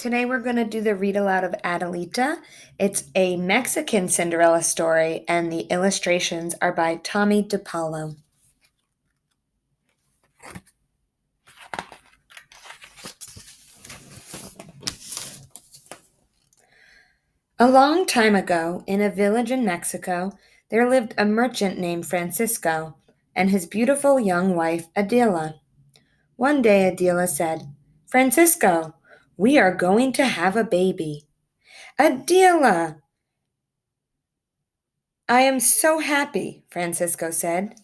Today we're going to do the read aloud of Adelita. It's a Mexican Cinderella story, and the illustrations are by Tommy DePaulo. A long time ago, in a village in Mexico, there lived a merchant named Francisco and his beautiful young wife, Adela. One day, Adela said, "Francisco, we are going to have a baby." "Adela, I am so happy," Francisco said.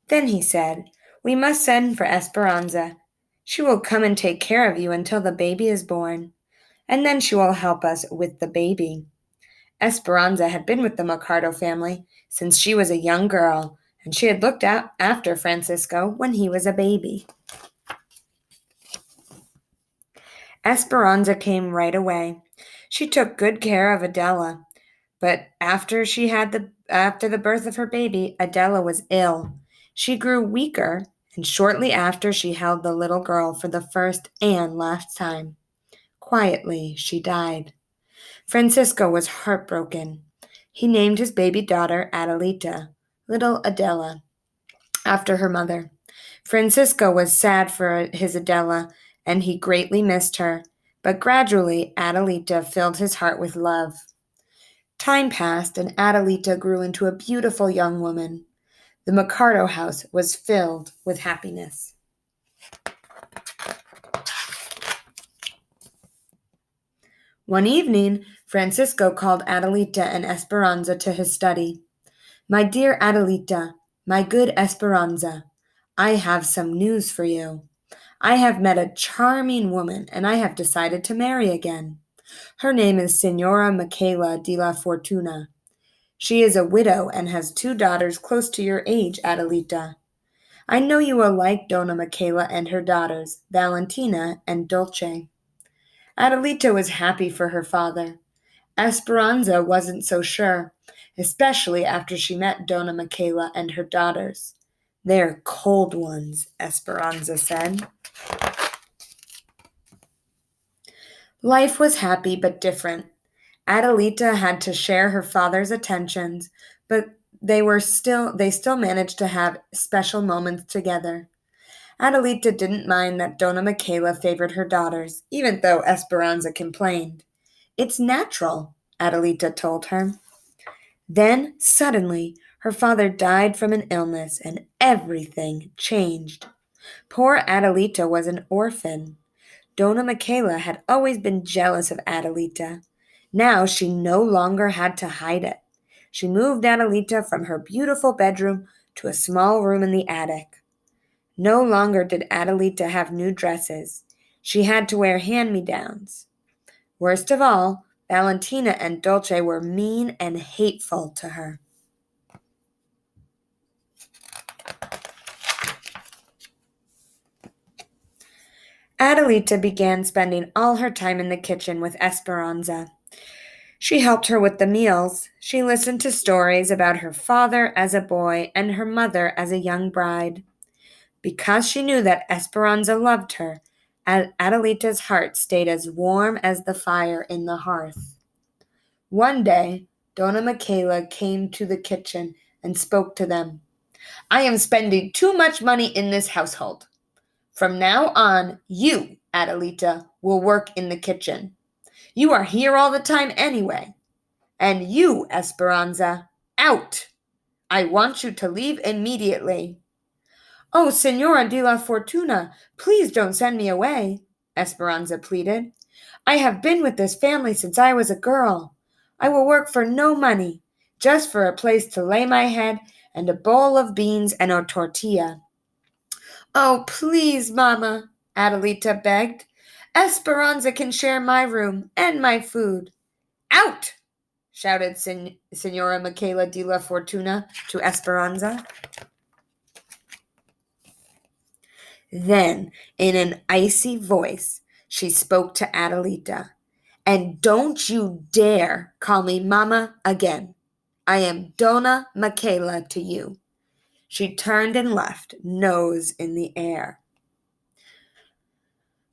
Then he said, "We must send for Esperanza. She will come and take care of you until the baby is born, and then she will help us with the baby." Esperanza had been with the Mercado family since she was a young girl, and she had looked out after Francisco when he was a baby. Esperanza came right away. She took good care of Adela, but after the birth of her baby, Adela was ill. She grew weaker, and shortly after she held the little girl for the first and last time. Quietly, she died. Francisco was heartbroken. He named his baby daughter Adelita, little Adela, after her mother. Francisco was sad for his Adela, and he greatly missed her, but gradually Adelita filled his heart with love. Time passed, and Adelita grew into a beautiful young woman. The Mercado house was filled with happiness. One evening, Francisco called Adelita and Esperanza to his study. "My dear Adelita, my good Esperanza, I have some news for you. I have met a charming woman, and I have decided to marry again. Her name is Senora Michaela de la Fortuna. She is a widow and has 2 daughters close to your age, Adelita. I know you will like Dona Michaela and her daughters, Valentina and Dulce." Adelita was happy for her father. Esperanza wasn't so sure, especially after she met Dona Michaela and her daughters. "They're cold ones," Esperanza said. Life was happy but different. Adelita had to share her father's attentions, but they still managed to have special moments together. Adelita didn't mind that Dona Michaela favored her daughters, even though Esperanza complained. "It's natural," Adelita told her. Then, suddenly, her father died from an illness, and everything changed. Poor Adelita was an orphan. Dona Michaela had always been jealous of Adelita. Now she no longer had to hide it. She moved Adelita from her beautiful bedroom to a small room in the attic. No longer did Adelita have new dresses. She had to wear hand-me-downs. Worst of all, Valentina and Dulce were mean and hateful to her. Adelita began spending all her time in the kitchen with Esperanza. She helped her with the meals. She listened to stories about her father as a boy and her mother as a young bride. Because she knew that Esperanza loved her, Adelita's heart stayed as warm as the fire in the hearth. One day, Dona Michaela came to the kitchen and spoke to them. "I am spending too much money in this household. From now on, you, Adelita, will work in the kitchen. You are here all the time anyway. And you, Esperanza, out! I want you to leave immediately." "Oh, Senora de la Fortuna, please don't send me away," Esperanza pleaded. "I have been with this family since I was a girl. I will work for no money, just for a place to lay my head and a bowl of beans and a tortilla." "Oh, please, Mama," Adelita begged. "Esperanza can share my room and my food." "Out!" shouted Senora Michaela de la Fortuna to Esperanza. Then, in an icy voice, she spoke to Adelita. "And don't you dare call me Mama again. I am Dona Michaela to you." She turned and left, nose in the air.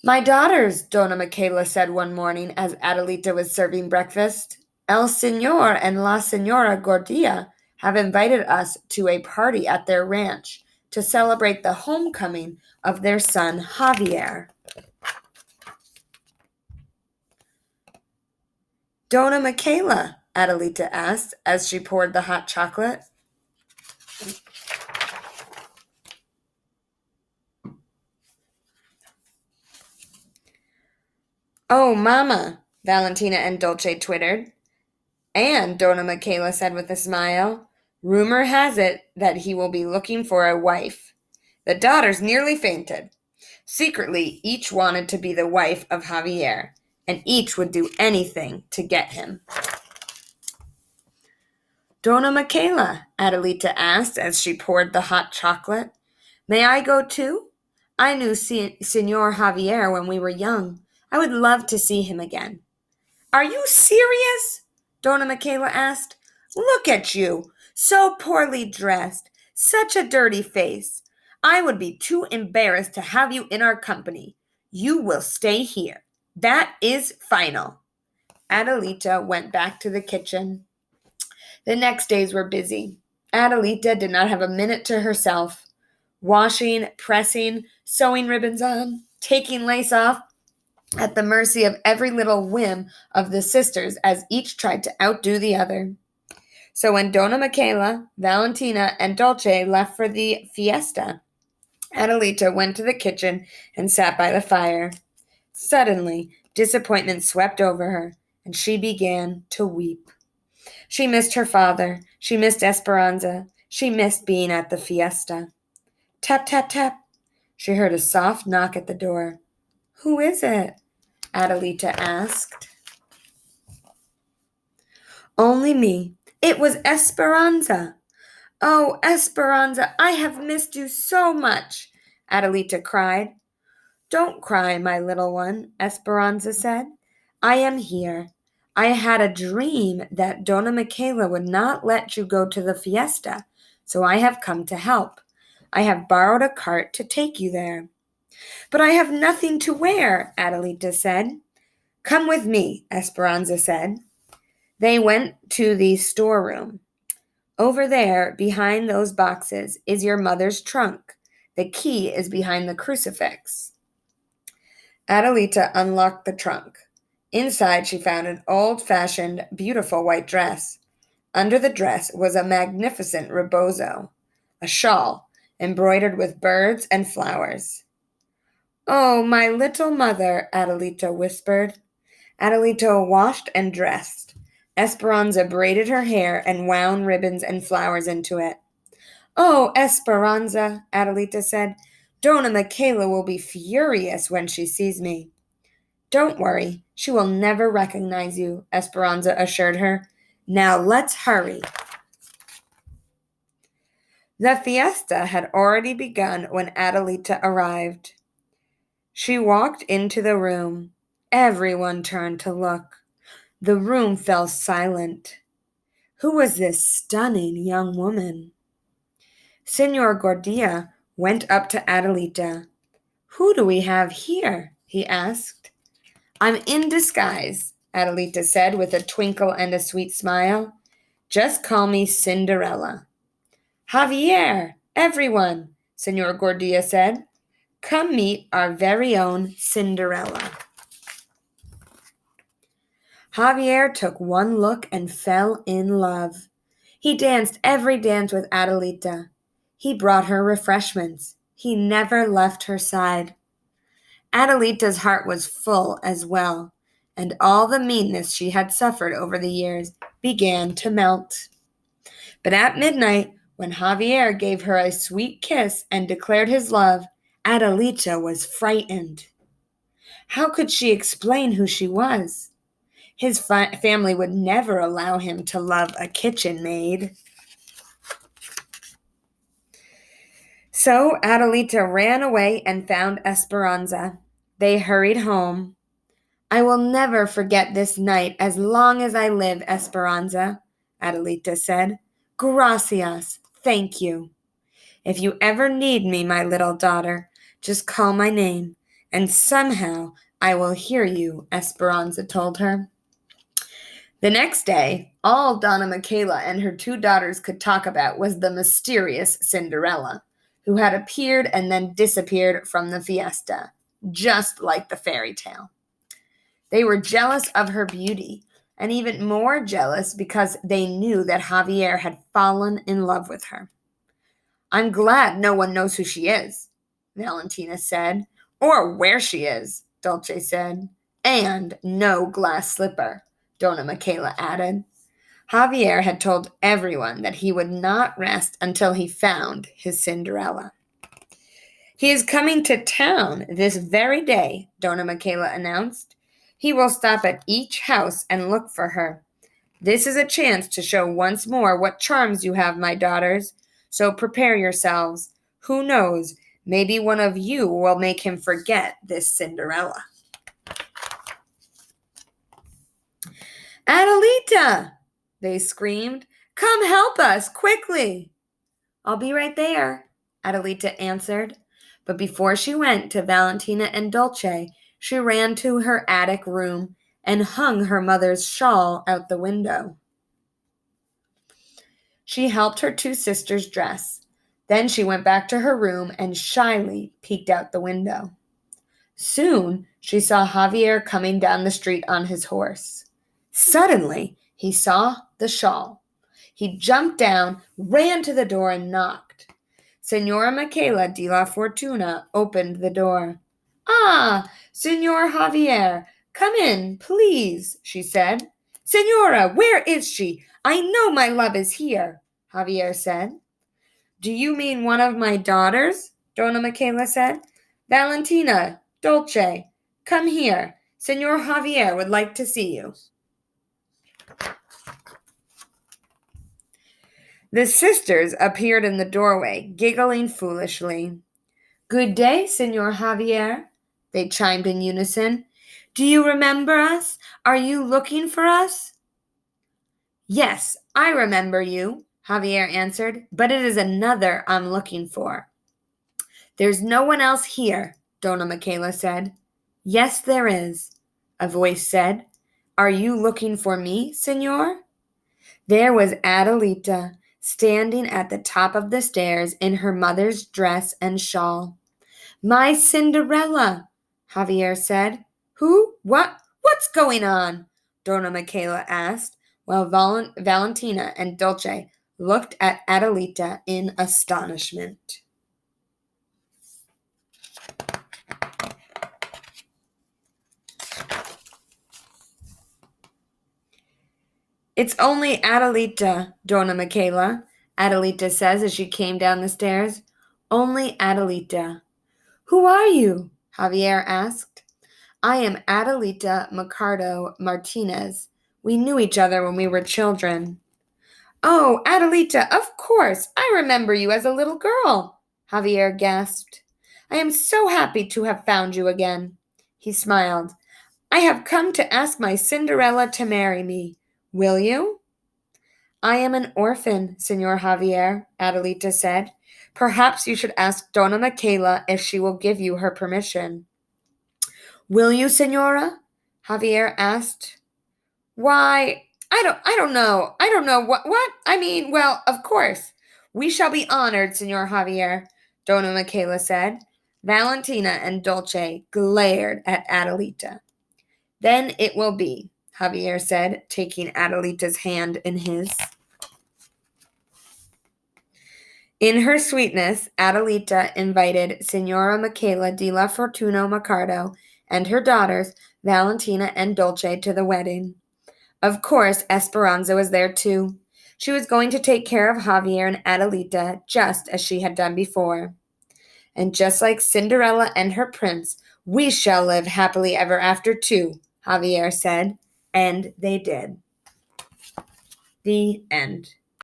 My daughters, Dona Michaela said one morning as Adelita was serving breakfast. El Señor and La Señora Gordia have invited us to a party at their ranch to celebrate the homecoming of their son Javier. Dona Michaela, Adelita asked as she poured the hot chocolate. Oh, Mama, Valentina and Dolce twittered. And, Dona Michaela said with a smile, rumor has it that he will be looking for a wife. The daughters nearly fainted. Secretly, each wanted to be the wife of Javier, and each would do anything to get him. Dona Michaela, Adelita asked as she poured the hot chocolate. May I go too? I knew Senor Javier when we were young. I would love to see him again. Are you serious? Dona Michaela asked. Look at you, so poorly dressed, such a dirty face. I would be too embarrassed to have you in our company. You will stay here. That is final. Adelita went back to the kitchen. The next days were busy. Adelita did not have a minute to herself. Washing, pressing, sewing ribbons on, taking lace off, at the mercy of every little whim of the sisters as each tried to outdo the other. So when Dona Michaela, Valentina, and Dolce left for the fiesta, Adelita went to the kitchen and sat by the fire. Suddenly, disappointment swept over her, and she began to weep. She missed her father. She missed Esperanza. She missed being at the fiesta. Tap, tap, tap. She heard a soft knock at the door. Who is it? Adelita asked. Only me. It was Esperanza. Oh, Esperanza, I have missed you so much, Adelita cried. Don't cry, my little one, Esperanza said. I am here. I had a dream that Dona Michaela would not let you go to the fiesta, so I have come to help. I have borrowed a cart to take you there. But I have nothing to wear, Adelita said. Come with me, Esperanza said. They went to the storeroom. Over there, behind those boxes, is your mother's trunk. The key is behind the crucifix. Adelita unlocked the trunk. Inside, she found an old-fashioned, beautiful white dress. Under the dress was a magnificent rebozo, a shawl embroidered with birds and flowers. Oh, my little mother, Adelita whispered. Adelita washed and dressed. Esperanza braided her hair and wound ribbons and flowers into it. Oh, Esperanza, Adelita said. Dona Michaela will be furious when she sees me. Don't worry, she will never recognize you, Esperanza assured her. Now let's hurry. The fiesta had already begun when Adelita arrived. She walked into the room. Everyone turned to look. The room fell silent. Who was this stunning young woman? Senor Gordia went up to Adelita. Who do we have here? He asked. I'm in disguise, Adelita said with a twinkle and a sweet smile. Just call me Cinderella. Javier, everyone, Senor Gordia said. Come meet our very own Cinderella. Javier took one look and fell in love. He danced every dance with Adelita. He brought her refreshments. He never left her side. Adelita's heart was full as well, and all the meanness she had suffered over the years began to melt. But at midnight, when Javier gave her a sweet kiss and declared his love, Adelita was frightened. How could she explain who she was? His family would never allow him to love a kitchen maid. So Adelita ran away and found Esperanza. They hurried home. I will never forget this night as long as I live, Esperanza, Adelita said. Gracias, thank you. If you ever need me, my little daughter, just call my name, and somehow I will hear you, Esperanza told her. The next day, all Donna Michaela and her 2 daughters could talk about was the mysterious Cinderella, who had appeared and then disappeared from the fiesta, just like the fairy tale. They were jealous of her beauty, and even more jealous because they knew that Javier had fallen in love with her. I'm glad no one knows who she is, Valentina said, or where she is, Dulce said, and no glass slipper, Donna Michaela added. Javier had told everyone that he would not rest until he found his Cinderella. He is coming to town this very day, Donna Michaela announced. He will stop at each house and look for her. This is a chance to show once more what charms you have, my daughters. So prepare yourselves. Who knows, maybe one of you will make him forget this Cinderella. Adelita! They screamed. Come help us, quickly! I'll be right there, Adelita answered. But before she went to Valentina and Dulce, she ran to her attic room and hung her mother's shawl out the window. She helped her 2 sisters dress. Then she went back to her room and shyly peeked out the window. Soon she saw Javier coming down the street on his horse. Suddenly, he saw the shawl. He jumped down, ran to the door, and knocked. Senora Michaela de la Fortuna opened the door. Ah, Senor Javier, come in, please, she said. Senora, where is she? I know my love is here, Javier said. Do you mean one of my daughters? Donna Michaela said. Valentina, Dulce, come here. Senor Javier would like to see you. The sisters appeared in the doorway, giggling foolishly. Good day, Senor Javier, they chimed in unison. Do you remember us? Are you looking for us? Yes, I remember you, Javier answered, but it is another I'm looking for. There's no one else here, Donna Michaela said. Yes, there is, a voice said. Are you looking for me, senor? There was Adelita, standing at the top of the stairs in her mother's dress and shawl. My Cinderella, Javier said. Who? What? What's going on? Donna Michaela asked, while Valentina and Dulce looked at Adelita in astonishment. It's only Adelita, Donna Michaela, Adelita says as she came down the stairs. Only Adelita. Who are you? Javier asked. I am Adelita Ricardo Martinez. We knew each other when we were children. Oh, Adelita, of course. I remember you as a little girl, Javier gasped. I am so happy to have found you again. He smiled. I have come to ask my Cinderella to marry me. Will you? I am an orphan, Senor Javier, Adelita said. Perhaps you should ask Donna Michaela if she will give you her permission. Will you, Senora? Javier asked. Why, I don't know. I don't know what? I mean, well, of course. We shall be honored, Senor Javier, Donna Michaela said. Valentina and Dulce glared at Adelita. Then it will be, Javier said, taking Adelita's hand in his. In her sweetness, Adelita invited Senora Michaela de la Fortuna Ricardo and her daughters, Valentina and Dulce, to the wedding. Of course, Esperanza was there too. She was going to take care of Javier and Adelita just as she had done before. And just like Cinderella and her prince, we shall live happily ever after too, Javier said, and they did. The end.